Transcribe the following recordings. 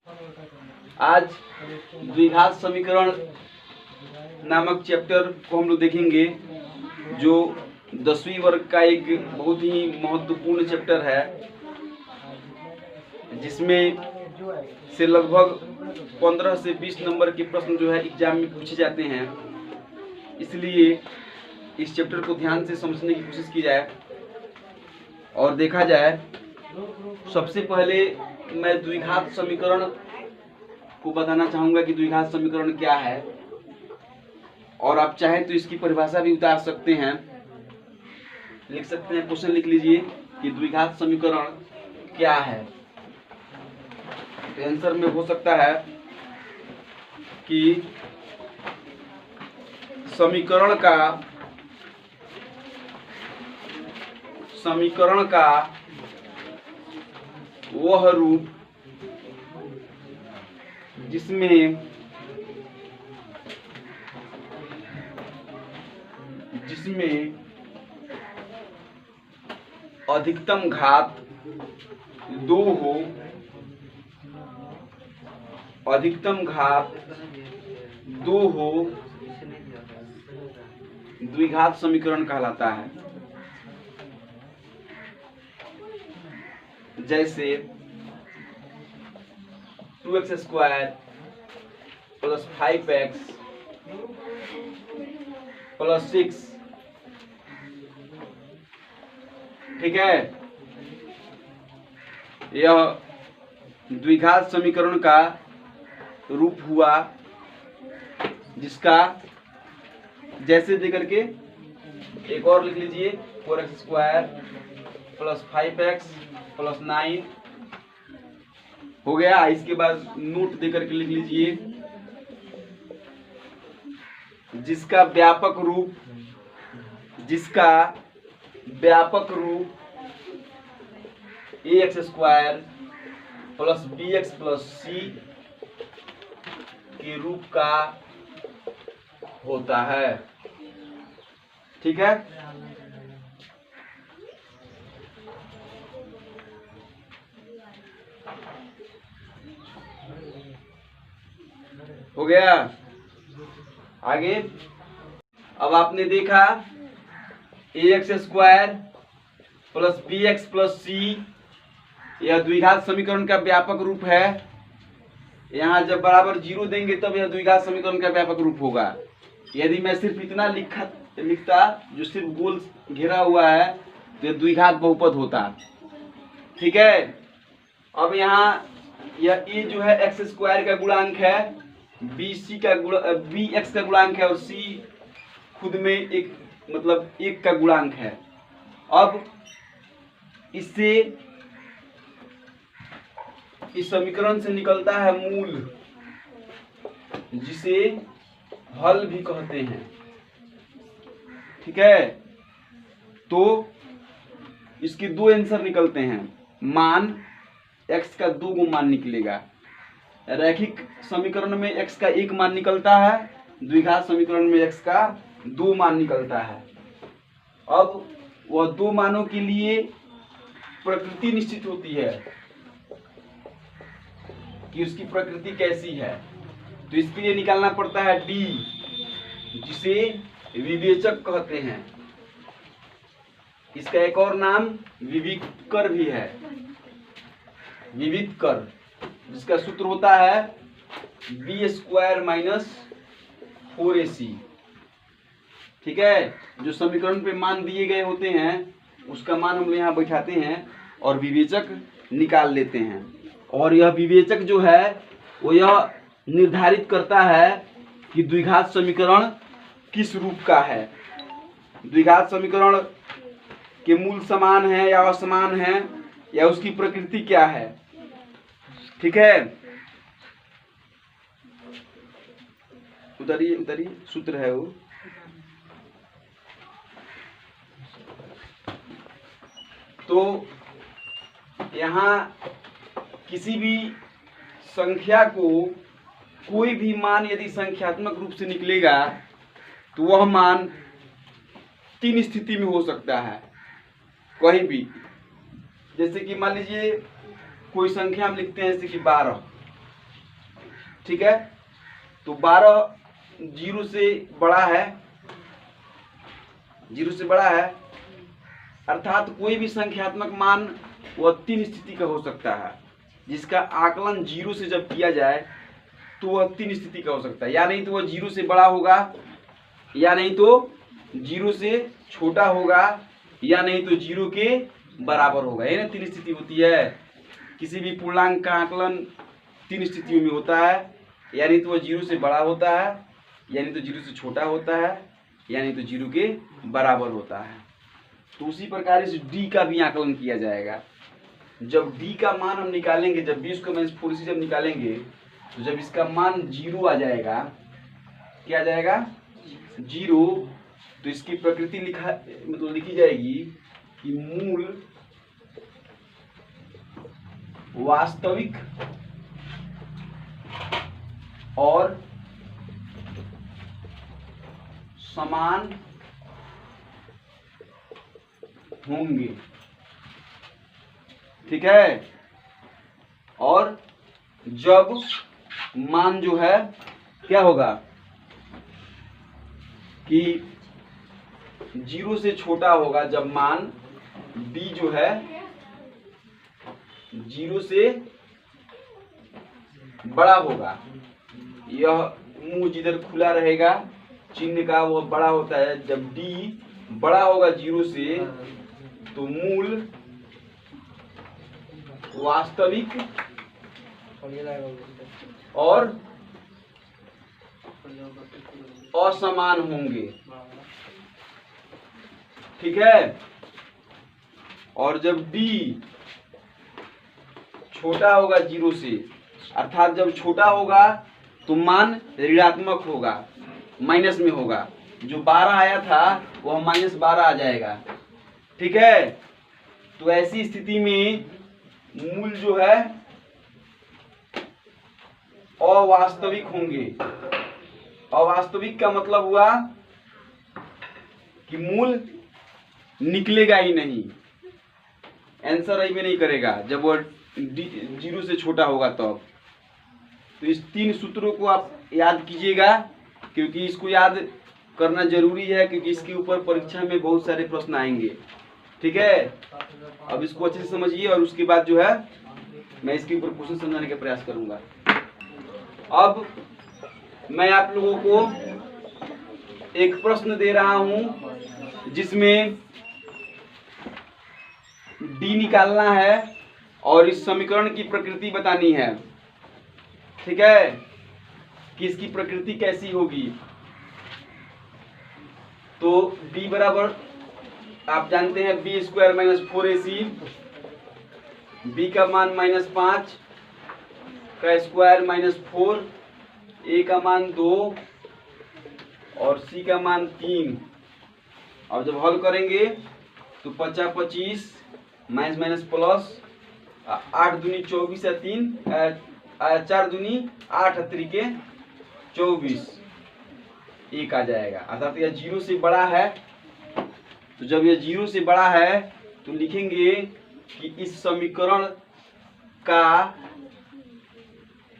आज द्विघात समीकरण नामक चैप्टर को हम लोग देखेंगे, जो 10वीं वर्ग का एक बहुत ही महत्वपूर्ण चैप्टर है, जिसमें से लगभग 15 से 20 नंबर के प्रश्न जो है एग्जाम में पूछे जाते हैं। इसलिए इस चैप्टर को ध्यान से समझने की कोशिश की जाए और देखा जाए। सबसे पहले मैं द्विघात समीकरण को बताना चाहूँगा कि द्विघात समीकरण क्या है, और आप चाहें तो इसकी परिभाषा भी उतार सकते हैं, लिख सकते हैं। क्वेश्चन लिख लीजिए कि द्विघात समीकरण क्या है। तो आंसर में हो सकता है कि समीकरण का वह रूप जिसमें अधिकतम घात 2 हो, द्विघात समीकरण कहलाता है। जैसे 2x² + 5x + 6, ठीक है। यह द्विघात समीकरण का रूप हुआ, जिसका जैसे दे करके एक और लिख लीजिए 4x² + 5x + 9 हो गया। इसके बाद नोट दे करके लिख लीजिए जिसका व्यापक रूप ax² + bx + c के रूप का होता है, ठीक है। हो गया। आगे अब आपने देखा ax² + bx + c यह द्विघात समीकरण का व्यापक रूप है। यहाँ जब बराबर 0 देंगे तब यह द्विघात समीकरण का व्यापक रूप होगा। यदि मैं सिर्फ इतना लिखता जो सिर्फ गोल घेरा हुआ है तो यह द्विघात बहुपद होता, ठीक है। अब यहाँ यह a जो है x² का गुणांक है, bx का गुणांक है, और c खुद में एक मतलब 1 का गुणांक है। अब इससे इस समीकरण से निकलता है मूल, जिसे हल भी कहते हैं, ठीक है। तो इसके 2 आंसर निकलते हैं। मान x का 2 मान निकलेगा। रैखिक समीकरण में x का 1 मान निकलता है, द्विघात समीकरण में x का 2 मान निकलता है। अब वह 2 मानों के लिए प्रकृति निश्चित होती है कि उसकी प्रकृति कैसी है। तो इसके लिए निकालना पड़ता है d, जिसे विवेचक कहते हैं। इसका एक और नाम विविक्तर भी है, विविक्तर, जिसका सूत्र होता है b² - 4ac, ठीक है। जो समीकरण पे मान दिए गए होते हैं उसका मान हम यहाँ बैठाते हैं और विवेचक निकाल लेते हैं। और यह विवेचक जो है वो यह निर्धारित करता है कि द्विघात समीकरण किस रूप का है, द्विघात समीकरण के मूल समान है या असमान है, या उसकी प्रकृति क्या है, ठीक है। उधर सूत्र है वो। तो यहाँ किसी भी संख्या को कोई भी मान यदि संख्यात्मक रूप से निकलेगा तो वह मान 3 स्थिति में हो सकता है, कहीं भी। जैसे कि मान लीजिए कोई संख्या हम लिखते हैं जैसे कि 12, ठीक है। तो 12 जीरो से बड़ा है, जीरो से बड़ा है, अर्थात कोई भी संख्यात्मक मान वह 3 स्थिति का हो सकता है, जिसका आकलन जीरो से जब किया जाए तो वह 3 स्थिति का हो सकता है। या नहीं तो वह जीरो से बड़ा होगा, या नहीं तो जीरो से छोटा होगा, या नहीं तो जीरो के बराबर होगा। ये ना 3 स्थिति होती है। किसी भी पूर्णांक का आकलन 3 स्थितियों में होता है, यानी तो वह जीरो से बड़ा होता है, यानी तो जीरो से छोटा होता है, यानी तो जीरो के बराबर होता है। तो उसी प्रकार इस d का भी आकलन किया जाएगा। जब d का मान हम निकालेंगे, जब 20 से जब निकालेंगे, तो जब इसका मान जीरो आ जाएगा, क्या आ जाएगा, जीरो, तो इसकी प्रकृति मतलब लिखी जाएगी कि मूल वास्तविक और समान होंगे। ठीक है। और जब मान जो है क्या होगा कि जीरो से छोटा होगा, जब मान d जो है जीरो से बड़ा होगा, यह मुंह जिधर खुला रहेगा चिन्ह का वह बड़ा होता है। जब d बड़ा होगा जीरो से, तो मूल वास्तविक और असमान होंगे। ठीक है। और जब d छोटा होगा जीरो से, अर्थात जब छोटा होगा तो मान ऋणात्मक होगा, माइनस में होगा। जो 12 आया था वह -12 आ जाएगा। ठीक है। तो ऐसी स्थिति में मूल जो है अवास्तविक होंगे। अवास्तविक का मतलब हुआ कि मूल निकलेगा ही नहीं, आंसर आई भी नहीं करेगा जब वो जीरो से छोटा होगा तब। तो इस 3 सूत्रों को आप याद कीजिएगा, क्योंकि इसको याद करना जरूरी है, क्योंकि इसके ऊपर परीक्षा में बहुत सारे प्रश्न आएंगे। ठीक है। अब इसको अच्छे से समझिए और उसके बाद जो है मैं इसके ऊपर क्वेश्चन समझाने का प्रयास करूंगा। अब मैं आप लोगों को एक प्रश्न दे रहा हूं जिसमें d निकालना है और इस समीकरण की प्रकृति बतानी है। ठीक है, कि इसकी प्रकृति कैसी होगी। तो d बराबर आप जानते हैं b² - 4ac, b का मान -5 का स्क्वायर -4, a का मान 2 और c का मान 3। अब जब हल करेंगे तो 50 25 माइनस प्लस 8 दूनी 24 या 3 4 दूनी 8 3 24 1 आ जाएगा। अर्थात यह जीरो से बड़ा है। तो जब यह जीरो से बड़ा है तो लिखेंगे कि इस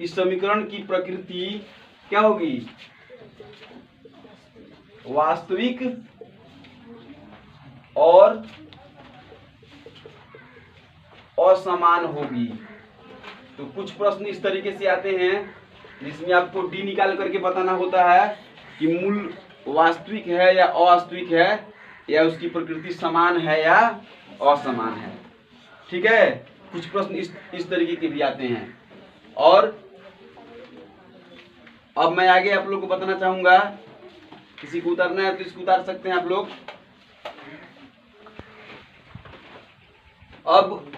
समीकरण की प्रकृति क्या होगी, वास्तविक और असमान होगी। तो कुछ प्रश्न इस तरीके से आते हैं जिसमें आपको d निकाल करके बताना होता है कि मूल वास्तविक है या अवास्तविक है, या उसकी प्रकृति समान है या असमान है। ठीक है। कुछ प्रश्न इस तरीके के भी आते हैं। और अब मैं आगे आप लोग को बताना चाहूंगा, किसी को उतारना है तो इसको उतार सकते हैं आप लोग। अब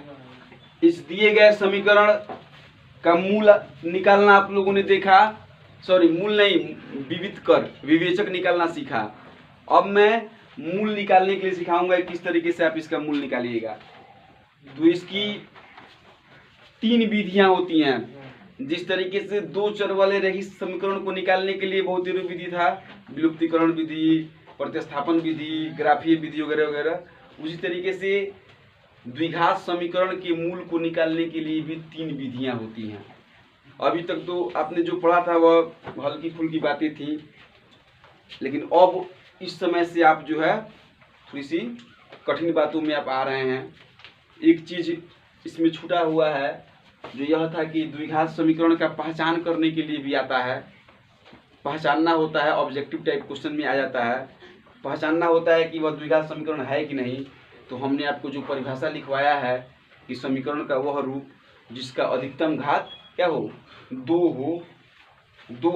इस दिए गए समीकरण का मूल निकालना आप लोगों ने देखा, मूल नहीं, विवेचक निकालना सीखा। अब मैं मूल निकालने के लिए सिखाऊंगा किस तरीके से आप इसका मूल निकालिएगा। तो इसकी 3 विधियां होती हैं। जिस तरीके से 2 चर वाले रहित समीकरण को निकालने के लिए बहुतीय विधि था, विलुप्तीकरण विधि, प्रतिस्थापन विधि, ग्राफीय विधि वगैरह वगैरह, उसी तरीके से द्विघात समीकरण के मूल को निकालने के लिए भी 3 विधियां होती हैं। अभी तक तो आपने जो पढ़ा था वह हल्की फुल्की बातें थी, लेकिन अब इस समय से आप जो है थोड़ी सी कठिन बातों में आप आ रहे हैं। एक चीज इसमें छूटा हुआ है, जो यह था कि द्विघात समीकरण का पहचान करने के लिए भी आता है। पहचानना होता है, ऑब्जेक्टिव टाइप क्वेश्चन में आ जाता है, पहचानना होता है कि वह द्विघात समीकरण है कि नहीं। तो हमने आपको जो परिभाषा लिखवाया है कि समीकरण का वह रूप जिसका अधिकतम घात क्या हो, दो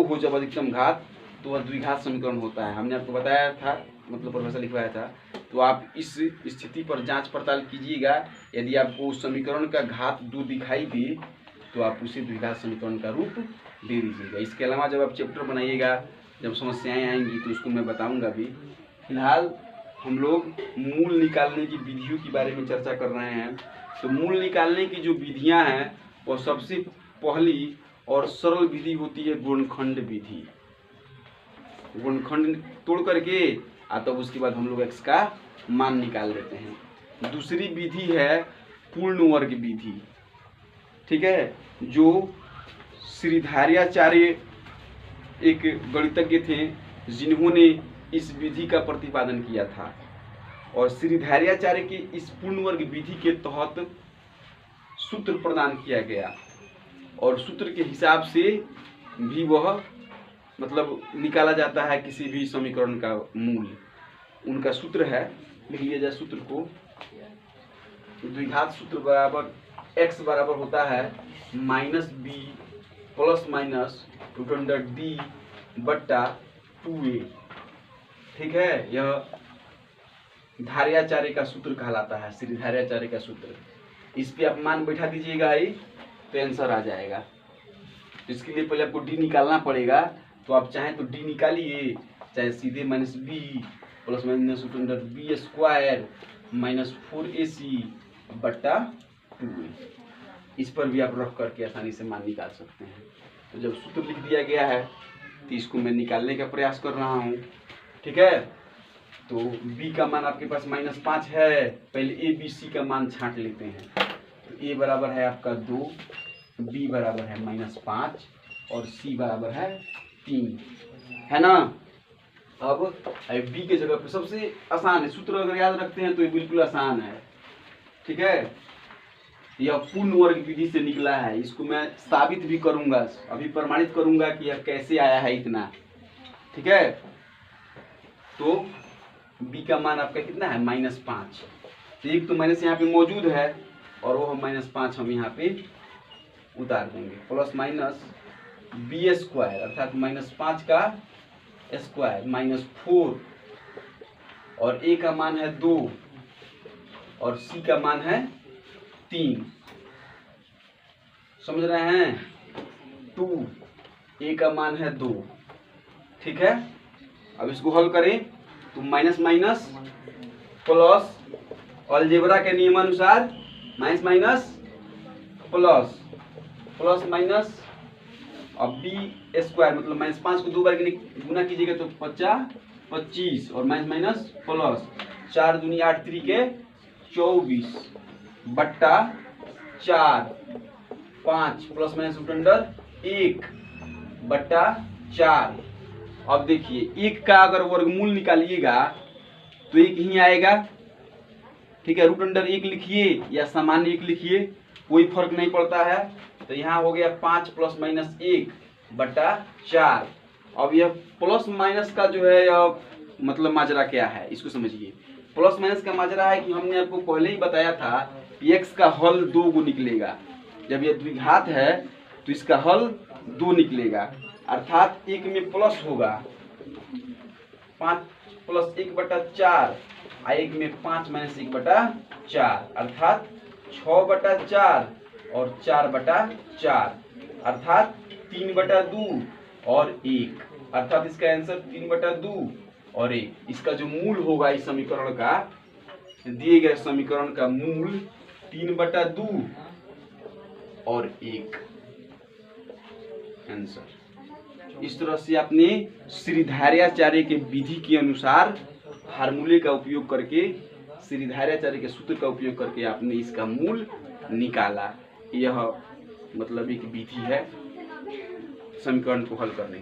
हो जब अधिकतम घात, तो वह द्विघात समीकरण होता है। हमने आपको बताया था, मतलब परिभाषा लिखवाया था। तो आप इस स्थिति पर जांच पड़ताल कीजिएगा। यदि आपको उस समीकरण का घात 2 दिखाई दे तो आप उसे द्विघात समीकरण का रूप दे दीजिएगा। इसके अलावा जब आप चैप्टर बनाइएगा, जब समस्याएं आएंगी तो उसको मैं बताऊंगा भी। फिलहाल हम लोग मूल निकालने की विधियों के बारे में चर्चा कर रहे हैं। तो मूल निकालने की जो विधियां हैं वो सबसे पहली और सरल विधि होती है गुणनखंड विधि। गुणनखंड तोड़ करके तब उसके बाद हम लोग x का मान निकाल लेते हैं। दूसरी विधि है पूर्ण वर्ग विधि, ठीक है, जो श्रीधार्याचार्य एक गणितज्ञ थे जिन्होंने इस विधि का प्रतिपादन किया था। और श्रीधार्याचार्य की इस पूर्ण वर्ग विधि के तहत सूत्र प्रदान किया गया और सूत्र के हिसाब से भी वह मतलब निकाला जाता है किसी भी समीकरण का मूल। उनका सूत्र है, लिख लिया जाए सूत्र को। द्विघात सूत्र बराबर x बराबर होता है -b प्लस माइनस √d बट्टा 2a, ठीक है। यह धार्याचार्य का सूत्र कहलाता है, श्रीधार्याचार्य का सूत्र। इस पे आप मान बैठा दीजिएगा ही तो आंसर आ जाएगा। इसके लिए पहले आपको d निकालना पड़ेगा। तो आप चाहें तो d निकालिए, चाहे सीधे -b plus minus √b² -4ac बट्टा 2a, इस पर भी आप रख करके आसानी से मान निकाल सकते हैं। तो जब सूत्र लिख दिया गया है तो इसको मैं निकालने का प्रयास कर रहा हूँ, ठीक है। तो b का मान आपके पास -5 है। पहले a b c का मान छांट लेते हैं। तो a बराबर है आपका 2, b बराबर है -5 और c बराबर है 3, है ना। अब b के जगह पे सबसे आसान है, सूत्र अगर याद रखते हैं तो ये बिल्कुल आसान है, ठीक है। यह पूर्ण वर्ग विधि से निकला है। इसको मैं साबित भी करूंगा, अभी प्रमाणित करूंगा कि यह कैसे आया है इतना, ठीक है। तो b का मान आपका कितना है -5। तो एक तो माइनस यहाँ पे मौजूद है और वो हम -5 हम यहाँ पे उतार देंगे। प्लस माइनस b² अर्थात -5 का स्क्वायर -4 और a का मान है 2 और c का मान है 3, समझ रहे हैं। 2 a का मान है 2, ठीक है। अब इसको हल करें तो माइनस माइनस प्लस, अलजेब्रा के नियमानुसार minus minus plus, plus minus, अब b² मतलब -5 को 2 बार गुना कीजिएगा तो 25 और माइनस माइनस प्लस 4 दूनी 8 3 24 बट्टा 4 5 प्लस माइनस √1 बट्टा 4। अब देखिए 1 का अगर वर्गमूल निकालिएगा तो 1 ही आएगा, ठीक है। √1 लिखिए या सामान्य 1 लिखिए, कोई फर्क नहीं पड़ता है। तो यहाँ हो गया 5 प्लस माइनस 1 बट्टा 4। अब यह प्लस माइनस का जो है यह मतलब माजरा क्या है, इसको समझिए। प्लस माइनस का माजरा है कि हमने आपको पहले ही बताया था कि x का हल 2 को निकलेगा। जब यह द्विघात है तो इसका हल 2 निकलेगा, अर्थात 1 में प्लस होगा 5 प्लस 1 बट्टा 4, 1 में 5 माइनस 1 बट्टा 4 अर्थात 6 बट्टा 4 और 4 बट्टा 4 अर्थात 3 बटा 2 और 1, अर्थात इसका आंसर 3 बटा 2 और 1। इसका जो मूल होगा इस समीकरण का, दिए गए समीकरण का मूल 3 बटा 2 और 1 आंसर। इस तरह से आपने श्रीधार्याचार्य के विधि के अनुसार फार्मूले का उपयोग करके, श्रीधार्याचार्य के सूत्र का उपयोग करके आपने इसका मूल निकाला। यह मतलब एक विधि है समीकरण को हल करने के